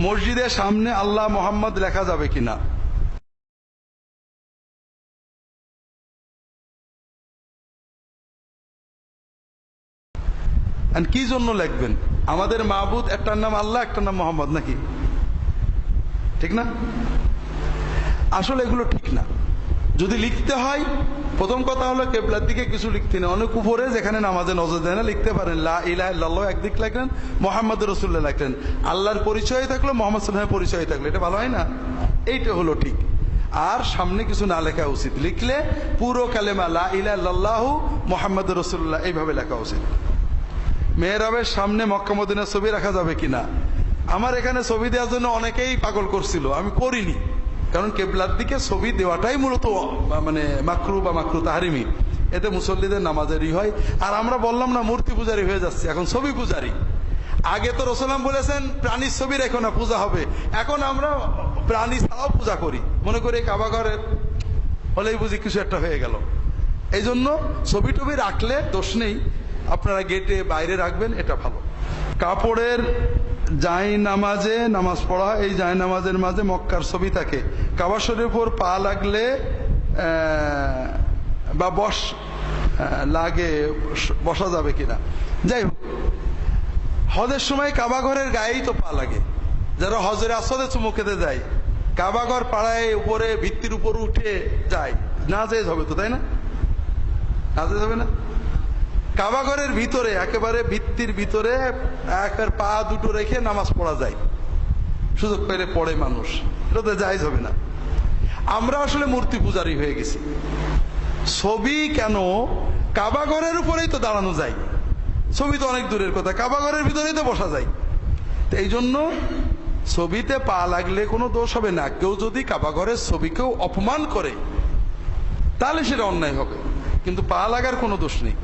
মসজিদের সামনে আল্লাহ মোহাম্মদ লেখা যাবে কিনা? কি জন্য লিখবেন? আমাদের মাবুদ একটার নাম আল্লাহ, একটার নাম মোহাম্মদ, নাকি? ঠিক না? আসলে এগুলো ঠিক না। যদি লিখতে হয়, প্রথম কথা হলো কেবলার দিকে কিছু লিখতে নেই। অনেক উপরে যেখানে নামাজে নজর দেয় না লিখতে পারেন লা ইলাহা ইল্লাল্লাহ একদিক লিখলেন, মুহাম্মদ রাসূলুল্লাহ লিখলেন, আল্লাহর পরিচয় থাকলো, মোহাম্মদ সাল্লাল্লাহু আলাইহি ওয়াসাল্লামের পরিচয় থাকলো, এটা ভালো হয় না? এইটা হলো ঠিক। আর সামনে কিছু না লেখা উচিত। লিখলে পুরো কালেমা লা ইলাহা ইল্লাল্লাহু মুহাম্মাদুর রাসূলুল্লাহ এইভাবে লেখা উচিত। মেহরাবের সামনে মক্কা মদিনার ছবি রাখা যাবে কিনা? আমার এখানে ছবি দেওয়ার জন্য অনেকেই পাগল করছিল, আমি করিনি। কারণ কেবলার দিকে ছবি দেওয়াটাই মূলত মানে মাকরু বা মাকরু তাহরিমি, এতে মুসল্লিদের নামাজেরই হয়। আর আমরা বললাম না মূর্তি পূজারি হয়ে যাচ্ছে, এখন ছবি পূজারি। আগে তো রাসূলুল্লাহ বলেছেন প্রাণীর ছবি রেখো না, পূজা হবে। এখন আমরা প্রাণী ছাড়াও পূজা করি, মনে করি কাবা ঘরের হলেই বুঝি কিছু একটা হয়ে গেল। এই জন্য ছবি টবি রাখলে দোষ নেই, আপনারা গেটে বাইরে রাখবেন, এটা ভালো। কাপড়ের জাই নামাজে নামাজ পড়া, এই জাই নামাজের মাঝে মক্কার ছবি থাকে, কাবা শরীফের উপর পা লাগলে বা লাগে বসা যাবে কিনা? যাই হোক, হজের সময় কাবা ঘরের গায়েই তো পা লাগে। যারা হজের আসলে চুমু খেতে যায়, কাবা ঘর পাড়ায় উপরে ভিত্তির উপর উঠে যায়, না যেতে হবে তো, তাই না? না যেতে হবে না? কাবা ঘরের ভিতরে একেবারে ভিত্তির ভিতরে একের পা দুটো রেখে নামাজ পড়া যায়, সুযোগ পেলে পড়ে মানুষ, এটা তো জায়েজ হবে না। আমরা আসলে মূর্তি পূজারি হয়ে গেছি। ছবি কেন? কাবা ঘরের উপরেই তো দাঁড়ানো যায়, ছবি তো অনেক দূরের কথা, কাবা ঘরের ভিতরেই তো বসা যায়। তো এই জন্য ছবিতে পা লাগলে কোনো দোষ হবে না। কেউ যদি কাবা ঘরের ছবিকেও অপমান করে তাহলে সেটা অন্যায় হবে, কিন্তু পা লাগার কোনো দোষ নেই।